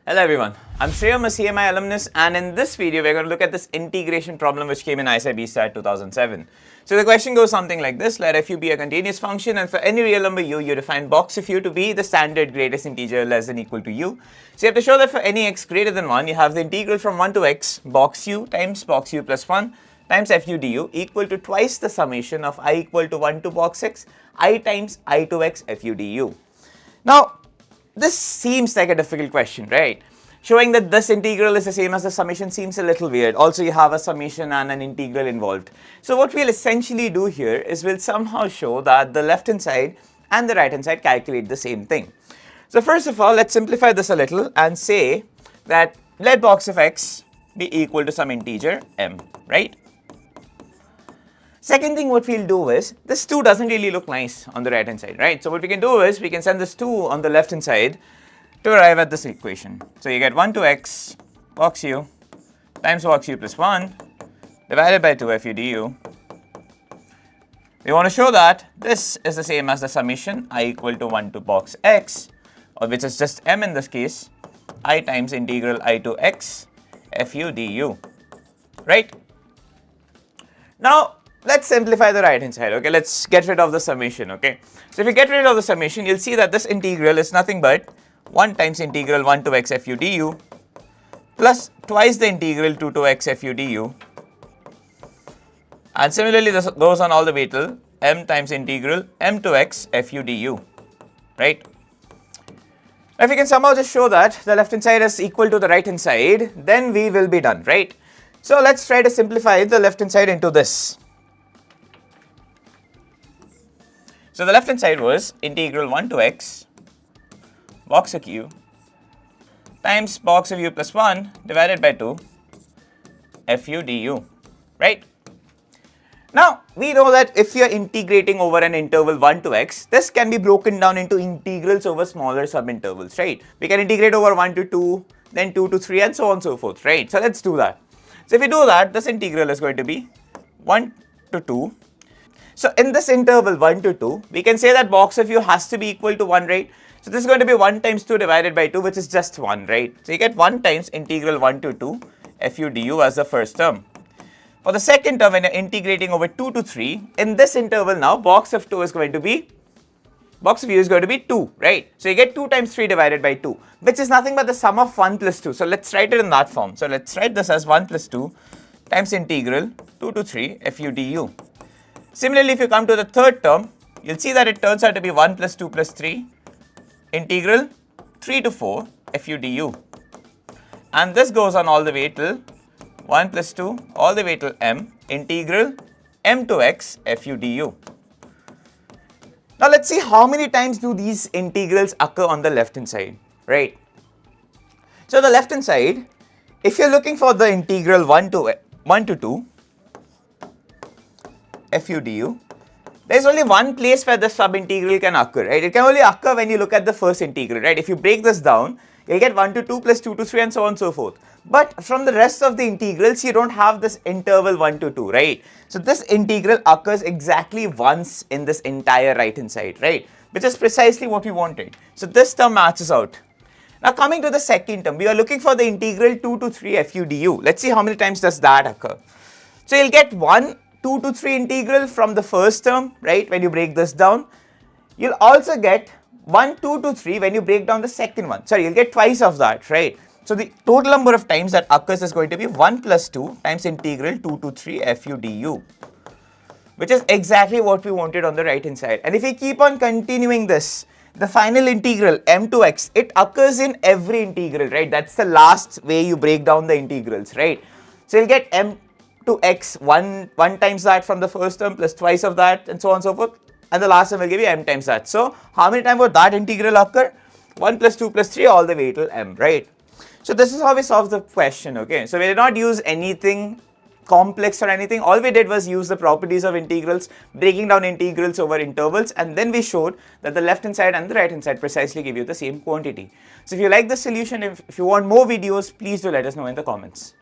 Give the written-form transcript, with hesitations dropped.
Hello everyone, I'm Shrey, I'm a CMI alumnus, and in this video we're going to look at this integration problem which came in ISI CMI 2007. So the question goes something like this: let f(u) be a continuous function, and for any real number u, you define box of u to be the standard greatest integer less than equal to u. So you have to show that for any x greater than 1, you have the integral from 1 to x box u times box u plus 1 times fu du equal to twice the summation of I equal to 1 to box x I times I to x fu du. Now, this seems like a difficult question, right? Showing that this integral is the same as the summation seems a little weird. Also, you have a summation and an integral involved. So what we'll essentially do here is we'll somehow show that the left hand side and the right hand side calculate the same thing. So first of all, let's simplify this a little and say that let box of x be equal to some integer m, right? Second thing what we'll do is, this 2 doesn't really look nice on the right hand side, right? So what we can do is, we can send this 2 on the left hand side to arrive at this equation. So you get 1 to x box u times box u plus 1 divided by 2 fu du. We want to show that this is the same as the summation I equal to 1 to box x, or which is just m in this case, I times integral I to x fu du, right? Now, let's simplify the right hand side, okay? Let's get rid of the summation, okay? So if you get rid of the summation, you'll see that this integral is nothing but 1 times integral 1 to x fu du plus twice the integral 2 to x fu du. And similarly, this goes on all the way till m times integral m to x fu du, right? Now, if you can somehow just show that the left hand side is equal to the right hand side, then we will be done, right? So let's try to simplify the left hand side into this. So the left hand side was integral 1 to x box of u times box of u plus 1 divided by 2 fu du, right? Now, we know that if you are integrating over an interval 1 to x, this can be broken down into integrals over smaller subintervals, right? We can integrate over 1 to 2, then 2 to 3, and so on and so forth, right? So let's do that. So if we do that, this integral is going to be 1 to 2. So in this interval 1 to 2, we can say that box of u has to be equal to 1, right? So this is going to be 1 times 2 divided by 2, which is just 1, right? So you get 1 times integral 1 to 2 fu du as the first term. For the second term, when you're integrating over 2 to 3, in this interval now, box of u is going to be 2, right? So you get 2 times 3 divided by 2, which is nothing but the sum of 1 plus 2. So let's write it in that form. So let's write this as 1 plus 2 times integral 2 to 3 fu du. Similarly, if you come to the third term, you'll see that it turns out to be 1 plus 2 plus 3 integral 3 to 4 fu du. And this goes on all the way till 1 plus 2 all the way till m integral m to x fu du. Now let's see how many times do these integrals occur on the left hand side, right? So the left hand side, if you're looking for the integral 1 to 2 fu du, there is only one place where the subintegral can occur, right? It can only occur when you look at the first integral, right? If you break this down, you'll get 1 to 2 plus 2 to 3 and so on and so forth. But from the rest of the integrals, you don't have this interval 1 to 2, right? So this integral occurs exactly once in this entire right hand side, right? Which is precisely what we wanted. So this term matches out. Now coming to the second term, we are looking for the integral 2 to 3 fu du. Let's see how many times does that occur. So you'll get 2 to 3 integral from the first term, right, when you break this down. You'll also get 2 to 3 when you break down the second one. Sorry, you'll get twice of that, right? So the total number of times that occurs is going to be 1 plus 2 times integral 2 to 3 fu du, which is exactly what we wanted on the right hand side. And if we keep on continuing this, the final integral m to x, it occurs in every integral, right? That's the last way you break down the integrals, right? So you'll get m to x 1 times that from the first term plus twice of that and so on and so forth, and the last term will give you m times that. So how many times would that integral occur? 1 plus 2 plus 3 all the way till m, right? So this is how we solve the question, okay? So we did not use anything complex or anything. All we did was use the properties of integrals, breaking down integrals over intervals, and then we showed that the left hand side and the right hand side precisely give you the same quantity. So if you like this solution, if you want more videos, please do let us know in the comments.